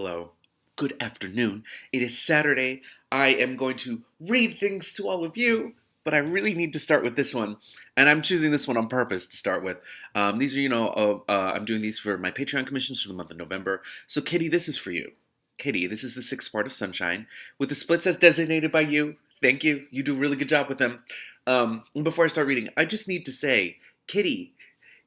Hello. Good afternoon. It is Saturday. I am going to read things to all of you, but I really need to start with this one. And I'm choosing this one on purpose to start with. These are, I'm doing these for my Patreon commissions for the month of November. So, Kitty, this is for you. Kitty, this is the sixth part of Sunshine with the splits as designated by you. Thank you. You do a really good job with them. And before I start reading, I just need to say, Kitty,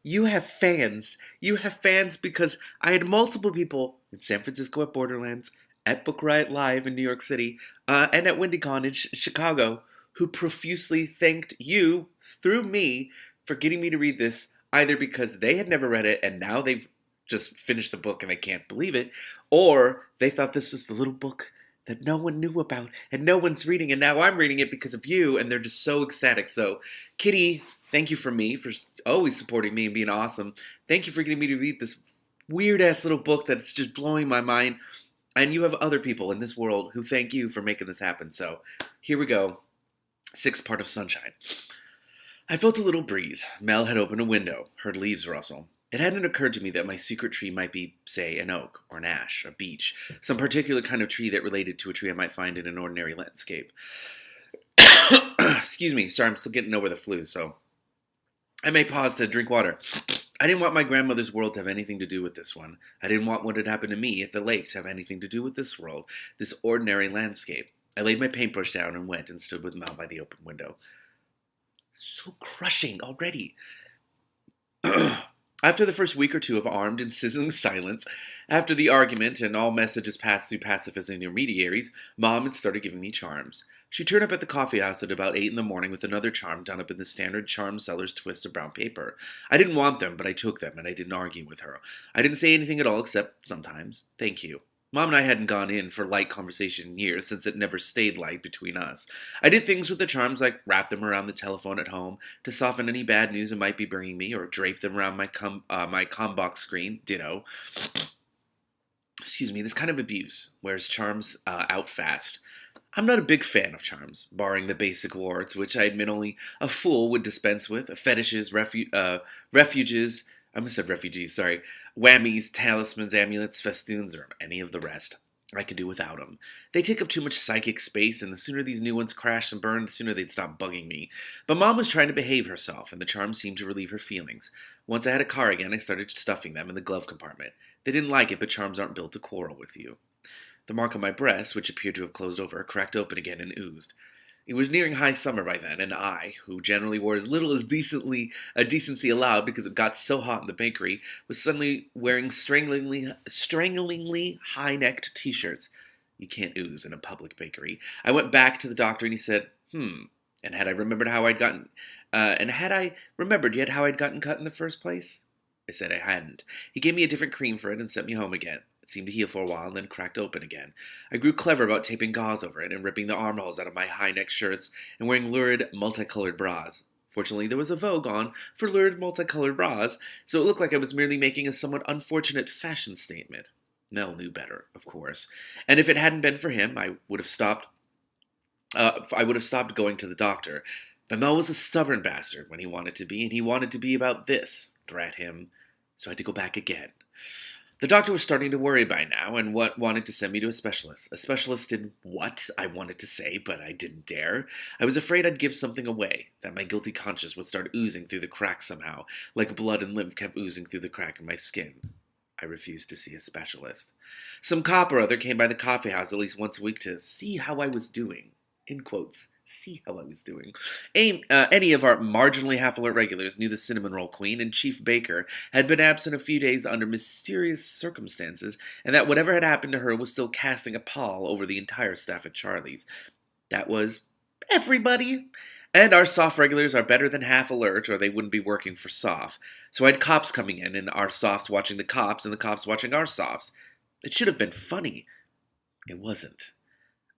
you have fans. You have fans because I had multiple people in San Francisco at Borderlands, at Book Riot Live in New York City, and at WindyCon in Chicago who profusely thanked you, through me, for getting me to read this, either because they had never read it and now they've just finished the book and they can't believe it, or they thought this was the little book that no one knew about and no one's reading, and now I'm reading it because of you, and they're just so ecstatic. So, Kitty, thank you for me, for always supporting me and being awesome. Thank you for getting me to read this weird-ass little book that's just blowing my mind. And you have other people in this world who thank you for making this happen. So, here we go. Sixth part of Sunshine. I felt a little breeze. Mel had opened a window, heard leaves rustle. It hadn't occurred to me that my secret tree might be, say, an oak, or an ash, a beech, some particular kind of tree that related to a tree I might find in an ordinary landscape. Excuse me, sorry, I'm still getting over the flu, so I may pause to drink water. I didn't want my grandmother's world to have anything to do with this one. I didn't want what had happened to me at the lake to have anything to do with this world, this ordinary landscape. I laid my paintbrush down and went and stood with Mel by the open window. So crushing already. After the first week or two of armed and sizzling silence, after the argument and all messages passed through pacifists and intermediaries, Mom had started giving me charms. She turned up at the coffee house at about 8 in the morning with another charm done up in the standard charm seller's twist of brown paper. I didn't want them, but I took them, and I didn't argue with her. I didn't say anything at all except, sometimes, thank you. Mom and I hadn't gone in for light conversation in years, since it never stayed light between us. I did things with the charms like wrap them around the telephone at home to soften any bad news it might be bringing me, or drape them around my combox screen, ditto. Excuse me, this kind of abuse wears charms out fast. I'm not a big fan of charms, barring the basic wards, which I admit only a fool would dispense with, fetishes, refuges, I almost said refugees, sorry, whammies, talismans, amulets, festoons, or any of the rest. I could do without them. They take up too much psychic space, and the sooner these new ones crash and burn, the sooner they'd stop bugging me. But Mom was trying to behave herself, and the charms seemed to relieve her feelings. Once I had a car again, I started stuffing them in the glove compartment. They didn't like it, but charms aren't built to quarrel with you. The mark on my breast, which appeared to have closed over, cracked open again and oozed. It was nearing high summer by then, and I, who generally wore as little as decency allowed because it got so hot in the bakery, was suddenly wearing stranglingly high-necked t-shirts. You can't ooze in a public bakery. I went back to the doctor, and he said, and had I remembered how I'd gotten, had I remembered yet how I'd gotten cut in the first place? I said I hadn't. He gave me a different cream for it and sent me home again. It seemed to heal for a while and then cracked open again. I grew clever about taping gauze over it and ripping the armholes out of my high-neck shirts and wearing lurid, multicolored bras. Fortunately, there was a vogue on for lurid, multicolored bras, so it looked like I was merely making a somewhat unfortunate fashion statement. Mel knew better, of course, and if it hadn't been for him, I would have stopped going to the doctor. But Mel was a stubborn bastard when he wanted to be, and he wanted to be about this. Drat him. So I had to go back again. The doctor was starting to worry by now and wanted to send me to a specialist. A specialist in what, I wanted to say, but I didn't dare. I was afraid I'd give something away, that my guilty conscience would start oozing through the crack somehow, like blood and lymph kept oozing through the crack in my skin. I refused to see a specialist. Some cop or other came by the coffee house at least once a week to see how I was doing. In quotes. See how I was doing. Any of our marginally half-alert regulars knew the cinnamon roll queen, and Chief Baker had been absent a few days under mysterious circumstances, and that whatever had happened to her was still casting a pall over the entire staff at Charlie's. That was everybody. And our soft regulars are better than half-alert, or they wouldn't be working for soft. So I had cops coming in, and our softs watching the cops, and the cops watching our softs. It should have been funny. It wasn't.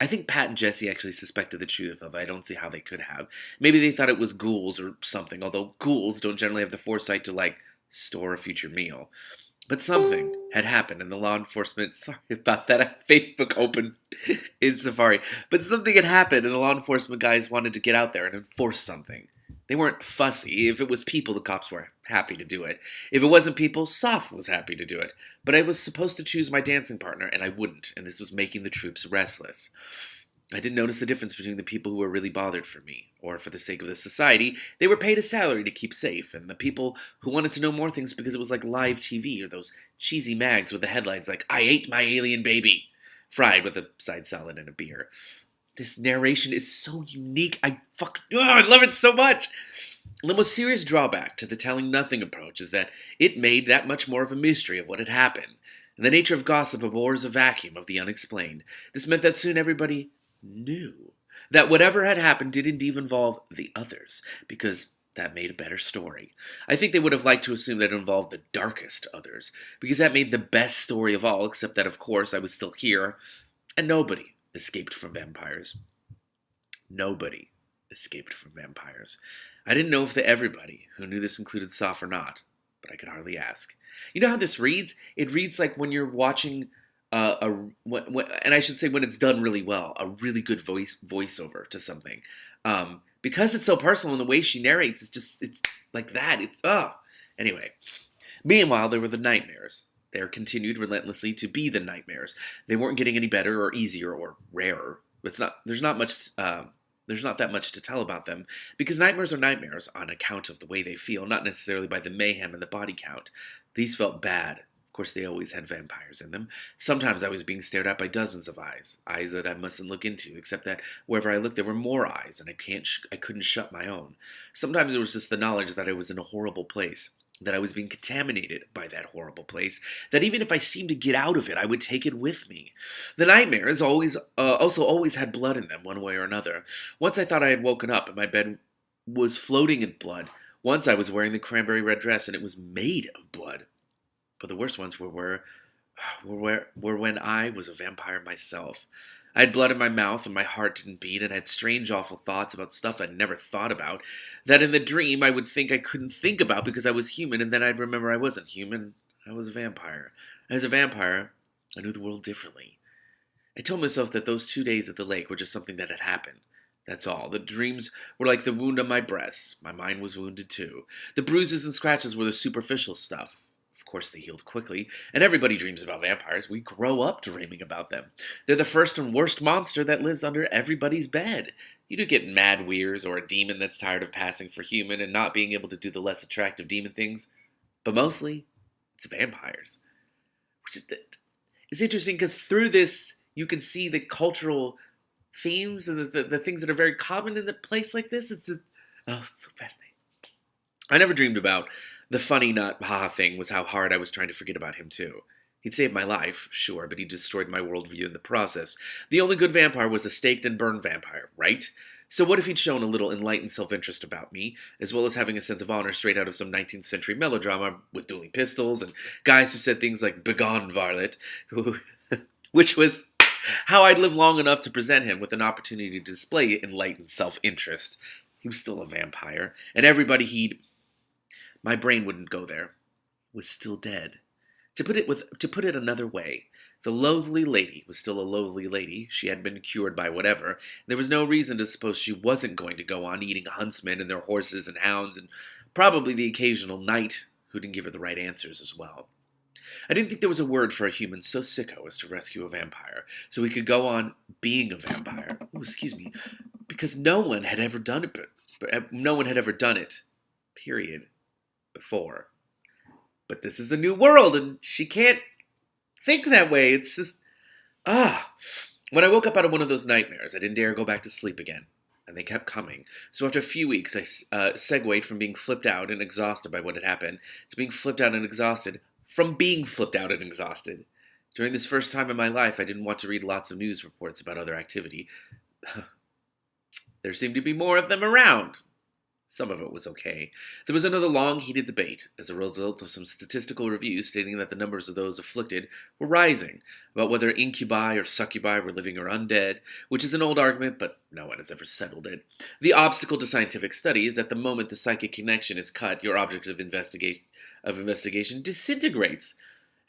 I think Pat and Jesse actually suspected the truth, although I don't see how they could have. Maybe they thought it was ghouls or something, although ghouls don't generally have the foresight to, store a future meal. But something had happened, and the law enforcement... Sorry about that, Facebook open in Safari. But something had happened, and the law enforcement guys wanted to get out there and enforce something. They weren't fussy. If it was people, the cops were happy to do it. If it wasn't people, Soph was happy to do it. But I was supposed to choose my dancing partner, and I wouldn't, and this was making the troops restless. I didn't notice the difference between the people who were really bothered for me, or for the sake of the society, they were paid a salary to keep safe, and the people who wanted to know more things because it was like live TV, or those cheesy mags with the headlines like, "I ate my alien baby," fried with a side salad and a beer. This narration is so unique. I love it so much. The most serious drawback to the telling nothing approach is that it made that much more of a mystery of what had happened. And the nature of gossip abhors a vacuum of the unexplained. This meant that soon everybody knew that whatever had happened did indeed involve the others, because that made a better story. I think they would have liked to assume that it involved the darkest others, because that made the best story of all, except that, of course, I was still here, and nobody escaped from vampires. Nobody escaped from vampires. I didn't know if the everybody who knew this included Soph or not, but I could hardly ask. You know how this reads? It reads like when you're watching and I should say when it's done really well, a really good voiceover to something. Because it's so personal and the way she narrates, it's like that. Anyway. Meanwhile, there were the nightmares. They continued relentlessly to be the nightmares. They weren't getting any better or easier or rarer. There's not that much to tell about them, because nightmares are nightmares on account of the way they feel, not necessarily by the mayhem and the body count. These felt bad. Of course, they always had vampires in them. Sometimes I was being stared at by dozens of eyes that I mustn't look into, except that wherever I looked there were more eyes, and I couldn't shut my own. Sometimes it was just the knowledge that I was in a horrible place, that I was being contaminated by that horrible place, that even if I seemed to get out of it, I would take it with me. The nightmares also always had blood in them, one way or another. Once I thought I had woken up and my bed was floating in blood. Once I was wearing the cranberry red dress and it was made of blood. But the worst ones were when I was a vampire myself. I had blood in my mouth and my heart didn't beat, and I had strange, awful thoughts about stuff I'd never thought about, that in the dream I would think I couldn't think about because I was human, and then I'd remember I wasn't human. I was a vampire. As a vampire, I knew the world differently. I told myself that those 2 days at the lake were just something that had happened. That's all. The dreams were like the wound on my breast. My mind was wounded too. The bruises and scratches were the superficial stuff. Of course, they healed quickly, and everybody dreams about vampires. We grow up dreaming about them. They're the first and worst monster that lives under everybody's bed. You do get mad weirs or a demon that's tired of passing for human and not being able to do the less attractive demon things, but mostly, it's vampires. It's interesting because through this, you can see the cultural themes and the things that are very common in a place like this. It's so fascinating. I never dreamed about the funny not haha thing was how hard I was trying to forget about him too. He'd saved my life, sure, but he destroyed my worldview in the process. The only good vampire was a staked and burned vampire, right? So what if he'd shown a little enlightened self-interest about me, as well as having a sense of honor straight out of some 19th century melodrama with dueling pistols and guys who said things like "begone, varlet," which was how I'd lived long enough to present him with an opportunity to display enlightened self-interest. He was still a vampire, and my brain wouldn't go there, was still dead. To put it another way, the loathly lady was still a loathly lady. She had been cured by whatever. There was no reason to suppose she wasn't going to go on eating huntsmen and their horses and hounds, and probably the occasional knight who didn't give her the right answers as well. I didn't think there was a word for a human so sicko as to rescue a vampire, so he could go on being a vampire. Because no one had ever done it, period, before. But this is a new world, and she can't think that way. It's just, When I woke up out of one of those nightmares, I didn't dare go back to sleep again, and they kept coming. So after a few weeks, I segued from being flipped out and exhausted by what had happened to being flipped out and exhausted from being flipped out and exhausted. During this first time in my life, I didn't want to read lots of news reports about other activity. There seemed to be more of them around. Some of it was okay. There was another long, heated debate as a result of some statistical reviews stating that the numbers of those afflicted were rising, about whether incubi or succubi were living or undead, which is an old argument, but no one has ever settled it. The obstacle to scientific study is that the moment the psychic connection is cut, your object of investigation disintegrates.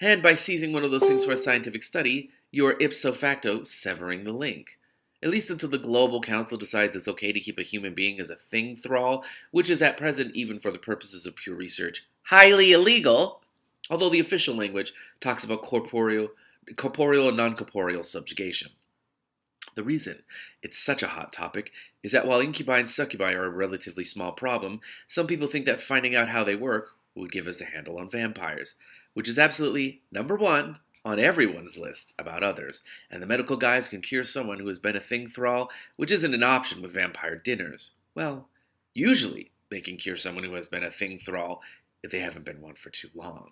And by seizing one of those things for a scientific study, you are ipso facto severing the link. at least until the Global Council decides it's okay to keep a human being as a thing thrall, which is at present, even for the purposes of pure research, highly illegal, although the official language talks about corporeal and non-corporeal subjugation. The reason it's such a hot topic is that while incubi and succubi are a relatively small problem, some people think that finding out how they work would give us a handle on vampires, which is absolutely number one on everyone's list about others, and the medical guys can cure someone who has been a thing thrall, which isn't an option with vampire dinners. Well, usually they can cure someone who has been a thing thrall if they haven't been one for too long.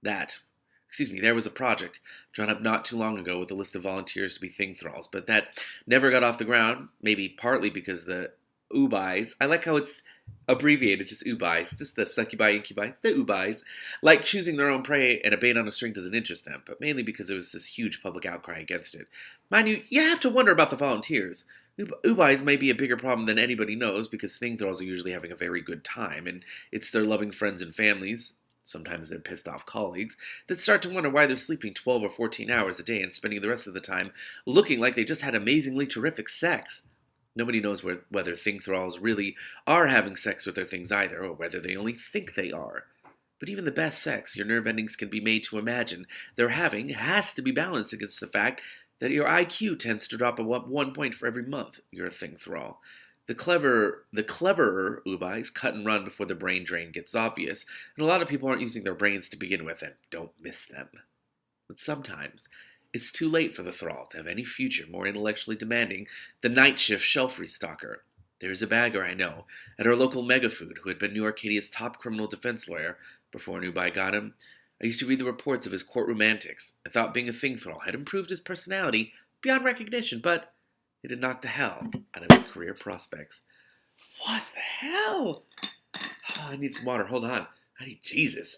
There was a project drawn up not too long ago with a list of volunteers to be thing thralls, but that never got off the ground, maybe partly because the ubis, I like how it's abbreviated, just ubis, just the succubi, incubi, the ubis, like choosing their own prey and a bait on a string doesn't interest them, but mainly because there was this huge public outcry against it. Mind you, you have to wonder about the volunteers. Ubis may be a bigger problem than anybody knows because thing thralls are usually having a very good time, and it's their loving friends and families, sometimes their pissed off colleagues, that start to wonder why they're sleeping 12 or 14 hours a day and spending the rest of the time looking like they just had amazingly terrific sex. Nobody knows whether thing thralls really are having sex with their things either, or whether they only think they are. But even the best sex your nerve endings can be made to imagine they're having has to be balanced against the fact that your IQ tends to drop 1 point for every month you're a thing thrall. The cleverer ubis cut and run before the brain drain gets obvious, and a lot of people aren't using their brains to begin with and don't miss them. But sometimes, it's too late for the thrall to have any future more intellectually demanding than night shift shelf restocker. There is a bagger I know at our local Megafood who had been New Arcadia's top criminal defense lawyer before an ubi got him. I used to read the reports of his courtroom antics. I thought being a thing thrall had improved his personality beyond recognition, but it had knocked the hell out of his career prospects. What the hell? Oh, I need some water. Hold on. I need Jesus.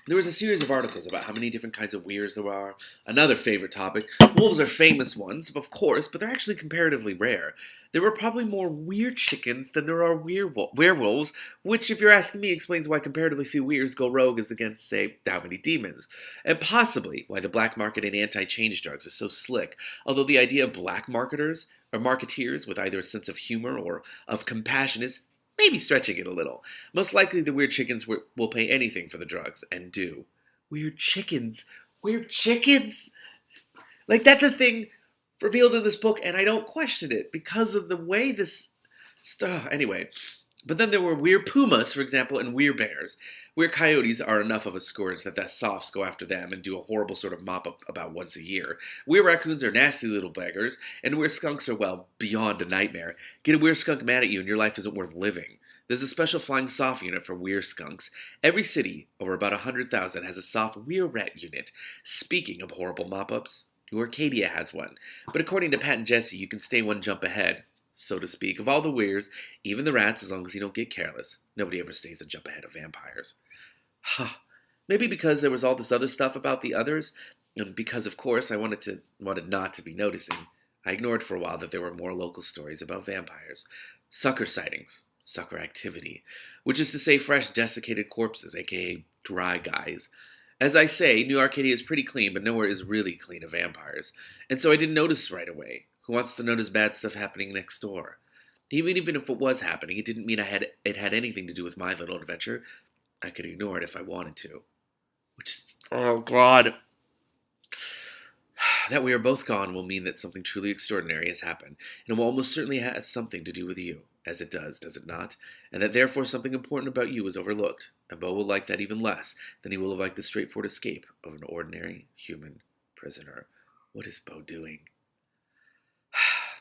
There was a series of articles about how many different kinds of weirs there are. Another favorite topic. Wolves are famous ones, of course, but they're actually comparatively rare. There are probably more weird chickens than there are werewolves, which, if you're asking me, explains why comparatively few weirs go rogue as against, say, how many demons. And possibly why the black market in anti-change drugs is so slick, although the idea of black marketers, or marketeers with either a sense of humor or of compassion is maybe stretching it a little. Most likely the weird chickens will pay anything for the drugs, and do. Weird chickens? Weird chickens? Like, that's a thing revealed in this book, and I don't question it because of the way this stuff. Anyway, but then there were weird pumas, for example, and weird bears. Weird coyotes are enough of a scourge that the softs go after them and do a horrible sort of mop-up about once a year. Weird raccoons are nasty little beggars, and weird skunks are, well, beyond a nightmare. Get a weird skunk mad at you and your life isn't worth living. There's a special flying soft unit for weird skunks. Every city, over about 100,000, has a soft weird rat unit. Speaking of horrible mop-ups, New Arcadia has one. But according to Pat and Jesse, you can stay one jump ahead, so to speak, of all the weirs, even the rats, as long as you don't get careless. Nobody ever stays a jump ahead of vampires. Maybe because there was all this other stuff about the others, and because, of course, I wanted not to be noticing, I ignored for a while that there were more local stories about vampires. Sucker sightings, sucker activity, which is to say fresh desiccated corpses, aka dry guys. As I say, New Arcadia is pretty clean, but nowhere is really clean of vampires. And so I didn't notice right away. Who wants to notice bad stuff happening next door? Even if it was happening, it didn't mean it had anything to do with my little adventure. I could ignore it if I wanted to. Oh God. That we are both gone will mean that something truly extraordinary has happened, and it will almost certainly has something to do with you, as it does it not? And that therefore something important about you is overlooked, and Bo will like that even less than he will have liked the straightforward escape of an ordinary human prisoner. What is Bo doing?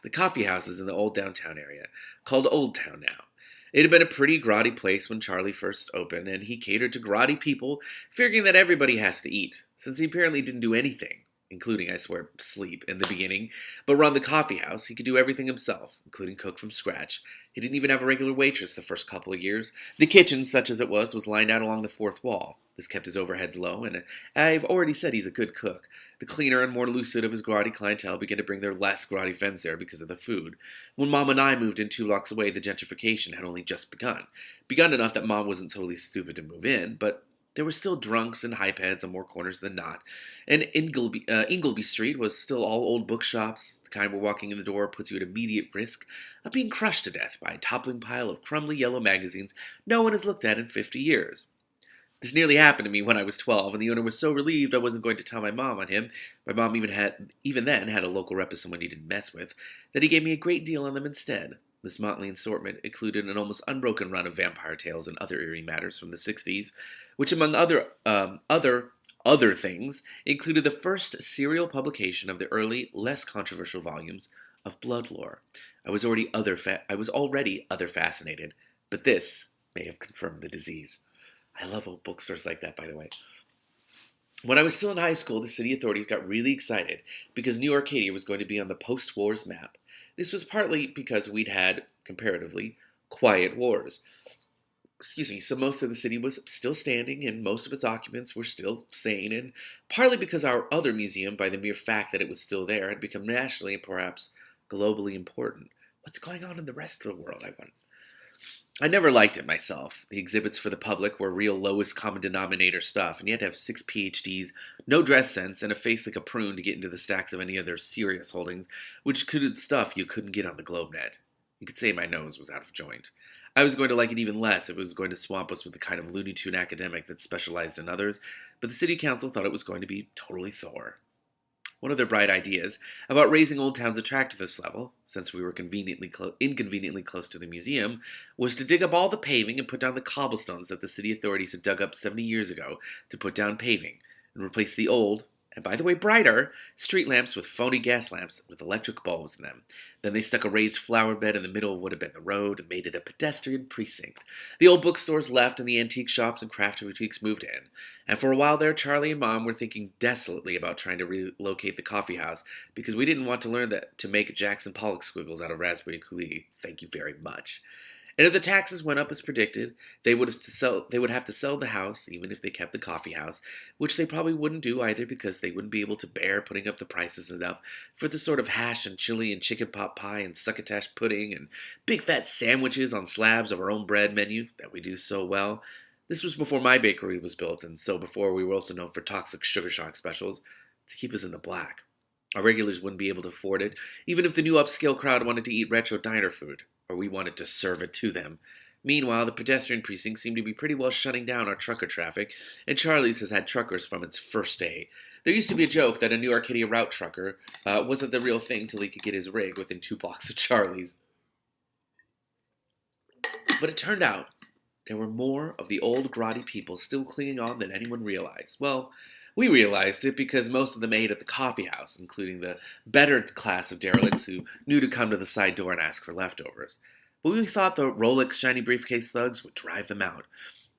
The coffee house is in the old downtown area, called Old Town now. It had been a pretty grotty place when Charlie first opened, and he catered to grotty people, figuring that everybody has to eat, since he apparently didn't do anything, including, I swear, sleep, in the beginning, but run the coffee house. He could do everything himself, including cook from scratch. He didn't even have a regular waitress the first couple of years. The kitchen, such as it was lined out along the fourth wall. This kept his overheads low, and I've already said he's a good cook. The cleaner and more lucid of his grotty clientele began to bring their less grotty friends there because of the food. When Mom and I moved in 2 blocks away, the gentrification had only just begun. Begun enough that Mom wasn't totally stupid to move in, but There were still drunks and hypeheads on more corners than not, and Ingleby Street was still all old bookshops, the kind where walking in the door puts you at immediate risk of being crushed to death by a toppling pile of crumbly yellow magazines no one has looked at in 50 years. This nearly happened to me when I was 12, and the owner was so relieved I wasn't going to tell my mom on him. My mom even then had a local rep as someone he didn't mess with, that he gave me a great deal on them instead. This motley assortment included an almost unbroken run of vampire tales and other eerie matters from the 60s, which, among other things, included the first serial publication of the early, less controversial volumes of blood lore. I was already other fascinated, but this may have confirmed the disease. I love old bookstores like that, by the way. When I was still in high school, the city authorities got really excited because New Arcadia was going to be on the post-wars map. This was partly because we'd had, comparatively, quiet wars. So most of the city was still standing and most of its occupants were still sane, and partly because our other museum, by the mere fact that it was still there, had become nationally and perhaps globally important. What's going on in the rest of the world, I wonder? I never liked it myself. The exhibits for the public were real lowest common denominator stuff, and you had to have 6 PhDs, no dress sense, and a face like a prune to get into the stacks of any other serious holdings, which included stuff you couldn't get on the GlobeNet. You could say my nose was out of joint. I was going to like it even less if it was going to swamp us with the kind of Looney Tune academic that specialized in others, but the city council thought it was going to be totally Thor. One of their bright ideas about raising Old Town's attractiveness level, since we were inconveniently close to the museum, was to dig up all the paving and put down the cobblestones that the city authorities had dug up 70 years ago to put down paving, and replace the old, and by the way brighter, street lamps with phony gas lamps with electric bulbs in them. Then they stuck a raised flower bed in the middle of what had been the road and made it a pedestrian precinct. The old bookstores left and the antique shops and craft boutiques moved in. And for a while there, Charlie and Mom were thinking desolately about trying to relocate the coffee house because we didn't want to learn that to make Jackson Pollock squiggles out of raspberry coulis. Thank you very much. And if the taxes went up as predicted, they would have to sell the house, even if they kept the coffee house, which they probably wouldn't do either because they wouldn't be able to bear putting up the prices enough for the sort of hash and chili and chicken pot pie and succotash pudding and big fat sandwiches on slabs of our own bread menu that we do so well. This was before my bakery was built, and so before we were also known for toxic sugar shock specials to keep us in the black. Our regulars wouldn't be able to afford it, even if the new upscale crowd wanted to eat retro diner food, or we wanted to serve it to them. Meanwhile, the pedestrian precinct seemed to be pretty well shutting down our trucker traffic, and Charlie's has had truckers from its first day. There used to be a joke that a New Arcadia route trucker wasn't the real thing till he could get his rig within 2 blocks of Charlie's. But it turned out there were more of the old grotty people still clinging on than anyone realized. Well, we realized it because most of them ate at the coffee house, including the better class of derelicts who knew to come to the side door and ask for leftovers. But we thought the Rolex shiny briefcase thugs would drive them out.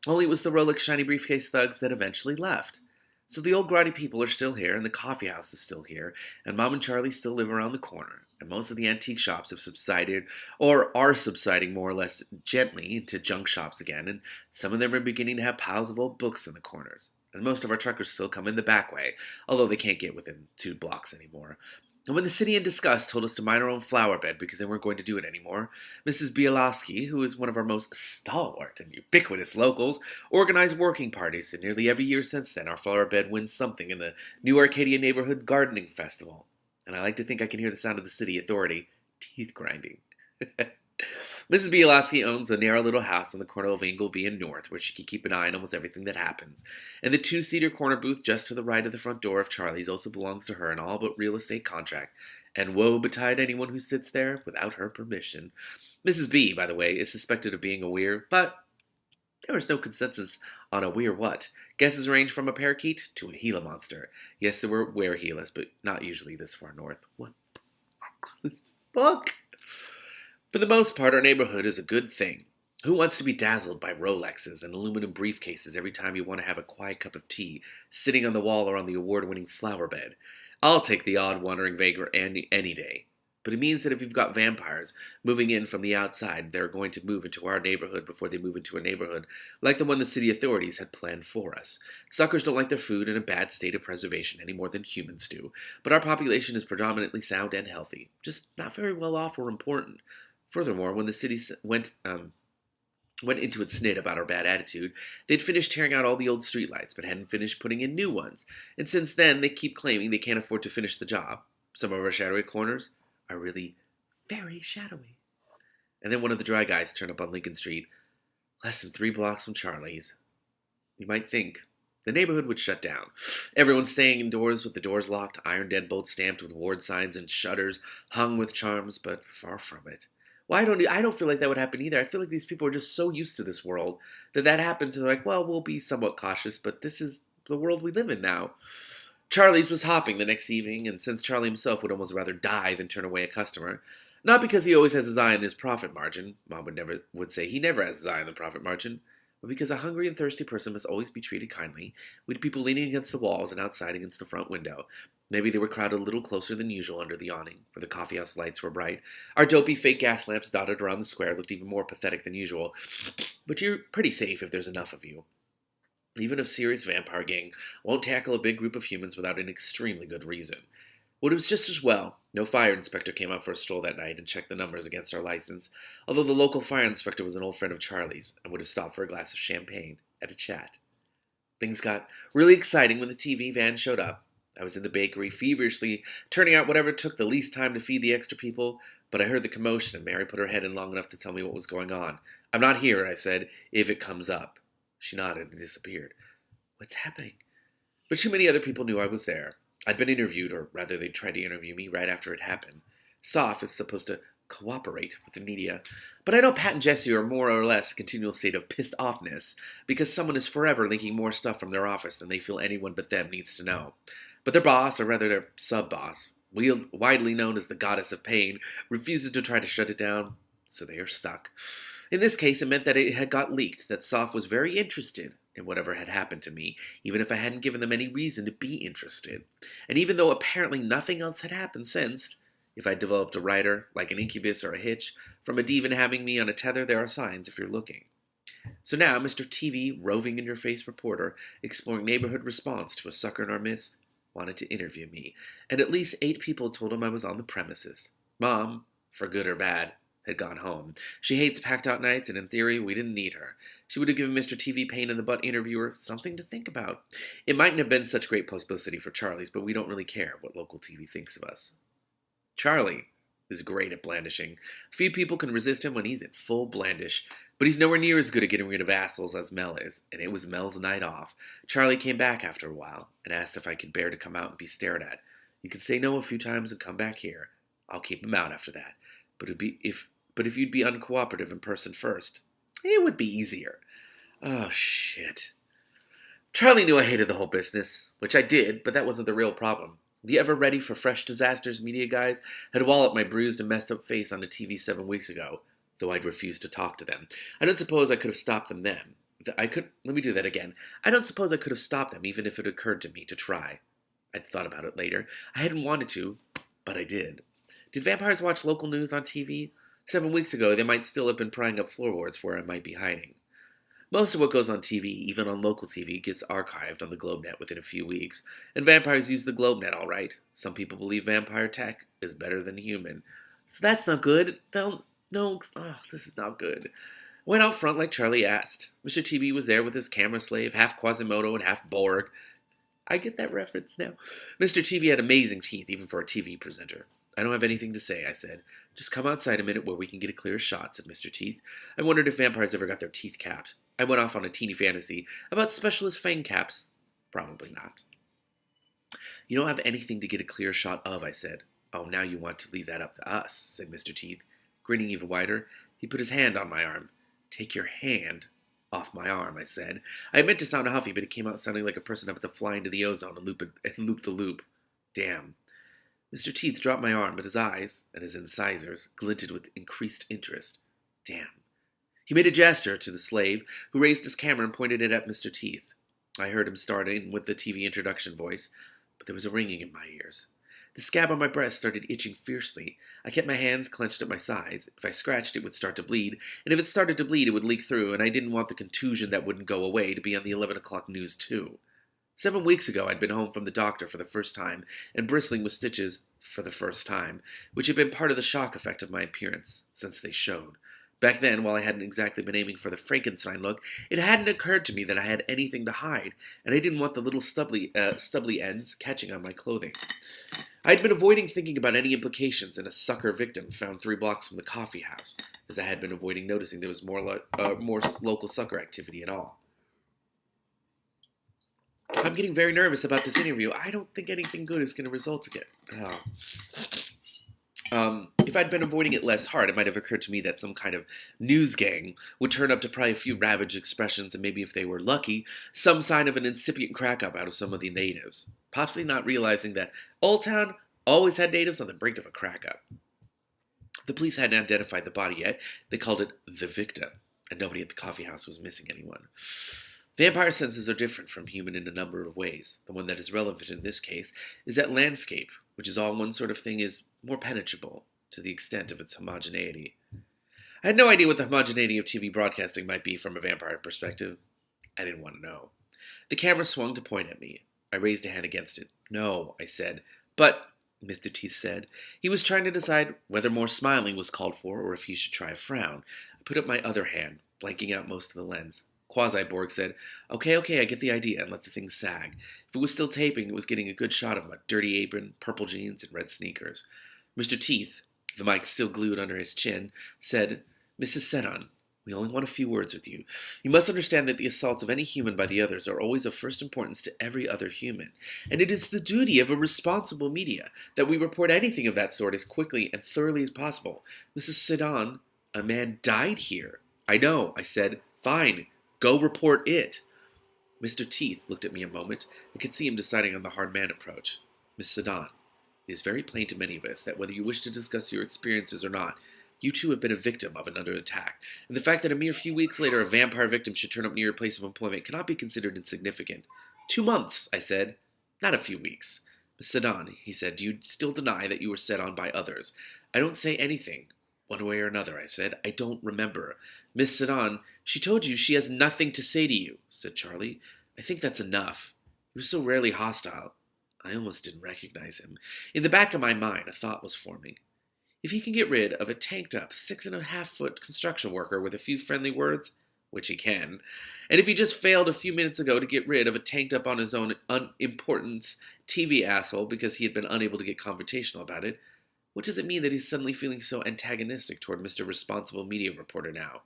Only it was the Rolex shiny briefcase thugs that eventually left. So the old grotty people are still here, and the coffee house is still here, and Mom and Charlie still live around the corner, and most of the antique shops have subsided, or are subsiding more or less gently into junk shops again, and some of them are beginning to have piles of old books in the corners. And most of our truckers still come in the back way, although they can't get within 2 blocks anymore. And when the city in disgust told us to mine our own flower bed because they weren't going to do it anymore, Mrs. Bielowski, who is one of our most stalwart and ubiquitous locals, organized working parties, and nearly every year since then our flower bed wins something in the New Arcadia Neighborhood Gardening Festival. And I like to think I can hear the sound of the city authority teeth grinding. Mrs. Bielowski owns a narrow little house on the corner of Ingleby and North, where she can keep an eye on almost everything that happens. And the 2-seater corner booth just to the right of the front door of Charlie's also belongs to her in all but real estate contract. And woe betide anyone who sits there without her permission. Mrs. B, by the way, is suspected of being a weir, but there is no consensus on a weir what. Guesses range from a parakeet to a Gila monster. Yes, there were were-Gilas, but not usually this far north. What the fuck's this book? For the most part, our neighborhood is a good thing. Who wants to be dazzled by Rolexes and aluminum briefcases every time you want to have a quiet cup of tea, sitting on the wall or on the award-winning flower bed? I'll take the odd wandering vagrant any day. But it means that if you've got vampires moving in from the outside, they're going to move into our neighborhood before they move into a neighborhood like the one the city authorities had planned for us. Suckers don't like their food in a bad state of preservation any more than humans do, but our population is predominantly sound and healthy, just not very well off or important. Furthermore, when the city went went into its snit about our bad attitude. They'd finished tearing out all the old streetlights, but hadn't finished putting in new ones. And since then, they keep claiming they can't afford to finish the job. Some of our shadowy corners are really very shadowy. And then one of the dry guys turned up on Lincoln Street, less than 3 blocks from Charlie's. You might think the neighborhood would shut down. Everyone's staying indoors with the doors locked, iron deadbolts stamped with ward signs and shutters hung with charms, but far from it. Well, I don't feel like that would happen either. I feel like these people are just so used to this world that happens and they're like, well, we'll be somewhat cautious, but this is the world we live in now. Charlie's was hopping the next evening, and since Charlie himself would almost rather die than turn away a customer, not because he always has his eye on his profit margin, Mom would say he never has his eye on the profit margin, but because a hungry and thirsty person must always be treated kindly, we had people leaning against the walls and outside against the front window. Maybe they were crowded a little closer than usual under the awning, where the coffeehouse lights were bright. Our dopey fake gas lamps dotted around the square looked even more pathetic than usual, but you're pretty safe if there's enough of you. Even a serious vampire gang won't tackle a big group of humans without an extremely good reason. Well, it was just as well. No fire inspector came out for a stroll that night and checked the numbers against our license, although the local fire inspector was an old friend of Charlie's and would have stopped for a glass of champagne and a chat. Things got really exciting when the TV van showed up. I was in the bakery, feverishly turning out whatever took the least time to feed the extra people, but I heard the commotion and Mary put her head in long enough to tell me what was going on. I'm not here, I said, if it comes up. She nodded and disappeared. What's happening? But too many other people knew I was there. I'd been interviewed, or rather they'd tried to interview me right after it happened. SOF is supposed to cooperate with the media, but I know Pat and Jesse are more or less a continual state of pissed offness because someone is forever leaking more stuff from their office than they feel anyone but them needs to know. But their boss, or rather their sub-boss, widely known as the Goddess of Pain, refuses to try to shut it down, so they are stuck. In this case, it meant that it had got leaked, that SOF was very interested in whatever had happened to me, even if I hadn't given them any reason to be interested. And even though apparently nothing else had happened since, if I developed a writer, like an incubus or a hitch, from a demon having me on a tether, there are signs if you're looking. So now, Mr. TV, roving in-your-face reporter, exploring neighborhood response to a sucker in our midst, wanted to interview me, and at least 8 people told him I was on the premises. Mom, for good or bad, had gone home. She hates packed-out nights, and in theory, we didn't need her. She would have given Mr. TV pain-in-the-butt interviewer something to think about. It mightn't have been such great publicity for Charlie's, but we don't really care what local TV thinks of us. Charlie is great at blandishing. Few people can resist him when he's in full blandish, but he's nowhere near as good at getting rid of assholes as Mel is, and it was Mel's night off. Charlie came back after a while and asked if I could bear to come out and be stared at. You could say no a few times and come back here. I'll keep him out after that. But if you'd be uncooperative in person first, it would be easier. Oh, shit. Charlie knew I hated the whole business, which I did, but that wasn't the real problem. The ever-ready for fresh disasters media guys had walloped my bruised and messed-up face on the TV 7 weeks ago, though I'd refused to talk to them. I don't suppose I could have stopped them then. Let me do that again. I don't suppose I could have stopped them, even if it occurred to me to try. I'd thought about it later. I hadn't wanted to, but I did. Did vampires watch local news on TV? 7 weeks ago, they might still have been prying up floorboards where I might be hiding. Most of what goes on TV, even on local TV, gets archived on the GlobeNet within a few weeks, and vampires use the GlobeNet all right. Some people believe vampire tech is better than human. So that's not good. This is not good. Went out front like Charlie asked. Mr. TV was there with his camera slave, half Quasimodo and half Borg. I get that reference now. Mr. TV had amazing teeth, even for a TV presenter. I don't have anything to say, I said. Just come outside a minute where we can get a clear shot, said Mr. Teeth. I wondered if vampires ever got their teeth capped. I went off on a teeny fantasy about specialist fang caps. Probably not. You don't have anything to get a clear shot of, I said. Oh, now you want to leave that up to us, said Mr. Teeth. Grinning even wider, he put his hand on my arm. Take your hand off my arm, I said. I meant to sound huffy, but it came out sounding like a person about to fly into the ozone and loop the loop. Damn. Mr. Teeth dropped my arm, but his eyes, and his incisors, glinted with increased interest. Damn. He made a gesture to the slave, who raised his camera and pointed it at Mr. Teeth. I heard him start in with the TV introduction voice, but there was a ringing in my ears. The scab on my breast started itching fiercely. I kept my hands clenched at my sides. If I scratched, it would start to bleed, and if it started to bleed, it would leak through, and I didn't want the contusion that wouldn't go away to be on the 11 o'clock news, too. 7 weeks ago, I'd been home from the doctor for the first time, and bristling with stitches for the first time, which had been part of the shock effect of my appearance, since they showed. Back then, while I hadn't exactly been aiming for the Frankenstein look, it hadn't occurred to me that I had anything to hide, and I didn't want the little stubbly ends catching on my clothing. I had been avoiding thinking about any implications in a sucker victim found 3 blocks from the coffee house, as I had been avoiding noticing there was more local sucker activity at all. I'm getting very nervous about this interview. I don't think anything good is going to result again. Oh. If I'd been avoiding it less hard, it might have occurred to me that some kind of news gang would turn up to probably a few ravaged expressions and maybe, if they were lucky, some sign of an incipient crack-up out of some of the natives. Possibly not realizing that Old Town always had natives on the brink of a crack-up. The police hadn't identified the body yet. They called it the victim, and nobody at the coffee house was missing anyone. Vampire senses are different from human in a number of ways. The one that is relevant in this case is that landscape, which is all one sort of thing, is more penetrable to the extent of its homogeneity. I had no idea what the homogeneity of TV broadcasting might be from a vampire perspective. I didn't want to know. The camera swung to point at me. I raised a hand against it. No, I said. But, Mr. Teeth said, he was trying to decide whether more smiling was called for or if he should try a frown. I put up my other hand, blanking out most of the lens. Quasi-Borg said, okay, I get the idea, and let the thing sag. If it was still taping, it was getting a good shot of my dirty apron, purple jeans, and red sneakers. Mr. Teeth, the mic still glued under his chin, said, Mrs. Seddon, we only want a few words with you. You must understand that the assaults of any human by the others are always of first importance to every other human, and it is the duty of a responsible media that we report anything of that sort as quickly and thoroughly as possible. Mrs. Seddon, a man died here. I know, I said. Fine. Go report it. Mr. Teeth looked at me a moment. I could see him deciding on the hard man approach. Miss Seddon, it is very plain to many of us that whether you wish to discuss your experiences or not, you too have been a victim of another attack, and the fact that a mere few weeks later a vampire victim should turn up near your place of employment cannot be considered insignificant. 2 months, I said. Not a few weeks. Miss Seddon, he said, do you still deny that you were set on by others? I don't say anything. One way or another, I said. I don't remember. Miss Seddon, she told you she has nothing to say to you, said Charlie. I think that's enough. He was so rarely hostile. I almost didn't recognize him. In the back of my mind, a thought was forming. If he can get rid of a tanked-up 6.5-foot construction worker with a few friendly words, which he can, and if he just failed a few minutes ago to get rid of a tanked-up on his own unimportance TV asshole because he had been unable to get confrontational about it, what does it mean that he's suddenly feeling so antagonistic toward Mr. Responsible Media Reporter now?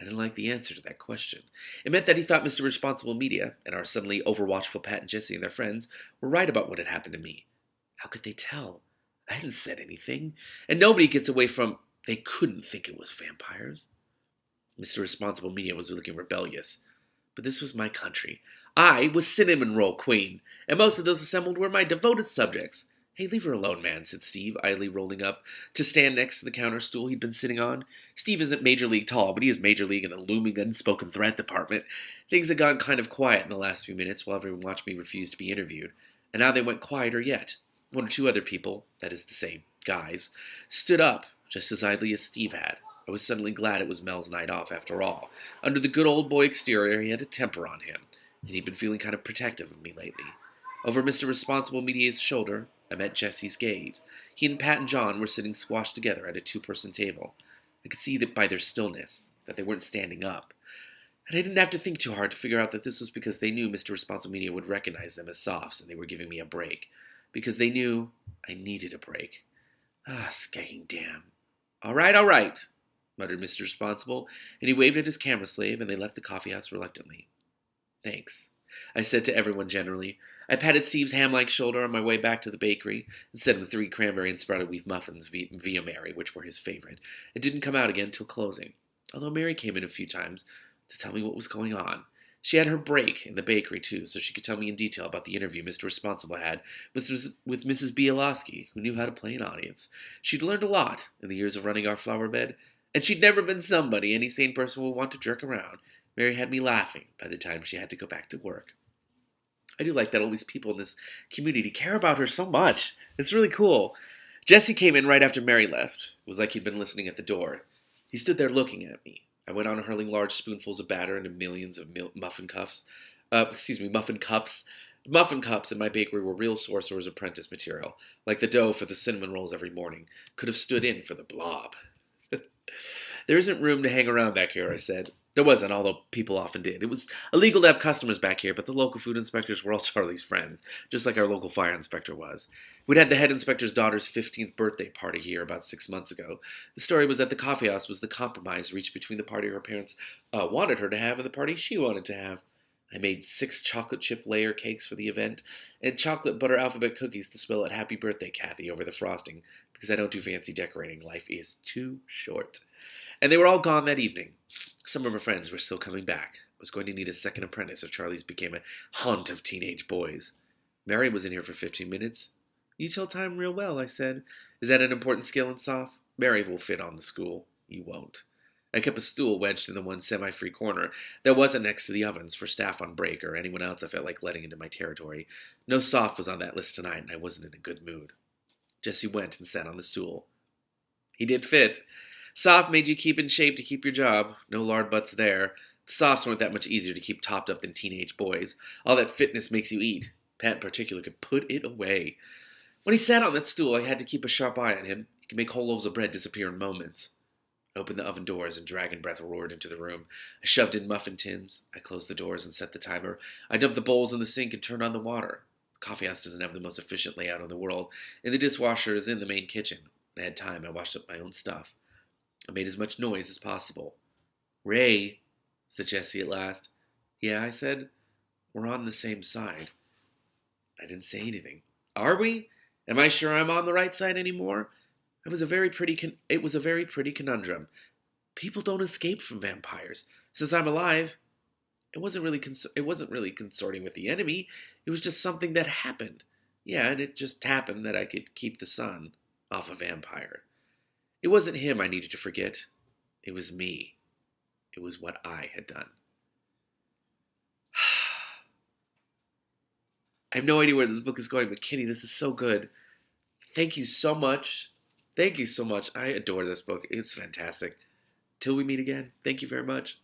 I didn't like the answer to that question. It meant that he thought Mr. Responsible Media and our suddenly overwatchful Pat and Jesse and their friends were right about what had happened to me. How could they tell? I hadn't said anything, and nobody gets away from they couldn't think it was vampires. Mr. Responsible Media was looking rebellious. But this was my country. I was Cinnamon Roll Queen, and most of those assembled were my devoted subjects. Hey, leave her alone, man, said Steve, idly rolling up to stand next to the counter stool he'd been sitting on. Steve isn't Major League tall, but he is Major League in the looming unspoken threat department. Things had gone kind of quiet in the last few minutes while everyone watched me refuse to be interviewed, and now they went quieter yet. 1 or 2 other people, that is to say, guys, stood up just as idly as Steve had. I was suddenly glad it was Mel's night off after all. Under the good old boy exterior, he had a temper on him, and he'd been feeling kind of protective of me lately. Over Mr. Responsible Media's shoulder, I met Jesse's gaze. He and Pat and John were sitting squashed together at a 2-person table. I could see that by their stillness, that they weren't standing up. And I didn't have to think too hard to figure out that this was because they knew Mr. Responsible Media would recognize them as softs and they were giving me a break. Because they knew I needed a break. Skegging damn. All right, muttered Mr. Responsible, and he waved at his camera slave, and they left the coffeehouse reluctantly. Thanks, I said to everyone generally. I patted Steve's ham-like shoulder on my way back to the bakery and sent him 3 cranberry and sprouted wheat muffins via Mary, which were his favorite. It didn't come out again till closing, although Mary came in a few times to tell me what was going on. She had her break in the bakery, too, so she could tell me in detail about the interview Mr. Responsible had with Mrs. Bielowski, who knew how to play an audience. She'd learned a lot in the years of running our flower bed, and she'd never been somebody any sane person would want to jerk around. Mary had me laughing by the time she had to go back to work. I do like that all these people in this community care about her so much. It's really cool. Jesse came in right after Mary left. It was like he'd been listening at the door. He stood there looking at me. I went on hurling large spoonfuls of batter into millions of muffin cups. Muffin cups. Muffin cups in my bakery were real sorcerer's apprentice material, like the dough for the cinnamon rolls every morning. Could have stood in for the blob. There isn't room to hang around back here, I said. There wasn't, although people often did. It was illegal to have customers back here, but the local food inspectors were all Charlie's friends, just like our local fire inspector was. We'd had the head inspector's daughter's 15th birthday party here about 6 months ago. The story was that the coffee house was the compromise reached between the party her parents wanted her to have and the party she wanted to have. I made 6 chocolate chip layer cakes for the event and chocolate butter alphabet cookies to spell out Happy Birthday, Kathy, over the frosting, because I don't do fancy decorating. Life is too short. And they were all gone that evening. Some of her friends were still coming back. I was going to need a second apprentice if Charlie's became a haunt of teenage boys. Mary was in here for 15 minutes. You tell time real well, I said. Is that an important skill in Soph? Mary will fit on the school. You won't. I kept a stool wedged in the one semi-free corner that wasn't next to the ovens for staff on break or anyone else I felt like letting into my territory. No Soph was on that list tonight, and I wasn't in a good mood. Jesse went and sat on the stool. He did fit. Soph made you keep in shape to keep your job. No lard butts there. The Sophs weren't that much easier to keep topped up than teenage boys. All that fitness makes you eat. Pat in particular could put it away. When he sat on that stool, I had to keep a sharp eye on him. He could make whole loaves of bread disappear in moments. I opened the oven doors and dragon breath roared into the room. I shoved in muffin tins. I closed the doors and set the timer. I dumped the bowls in the sink and turned on the water. The coffee house doesn't have the most efficient layout in the world, and the dishwasher is in the main kitchen. When I had time, I washed up my own stuff. I made as much noise as possible. Ray, said Jessie at last. Yeah, I said. We're on the same side. I didn't say anything. Are we? Am I sure I'm on the right side anymore? It was a very pretty conundrum. People don't escape from vampires. Since I'm alive, it wasn't really consorting with the enemy. It was just something that happened. Yeah, and it just happened that I could keep the sun off a vampire. It wasn't him I needed to forget. It was me. It was what I had done. I have no idea where this book is going, but Kitty, this is so good. Thank you so much. Thank you so much. I adore this book. It's fantastic. Till we meet again, thank you very much.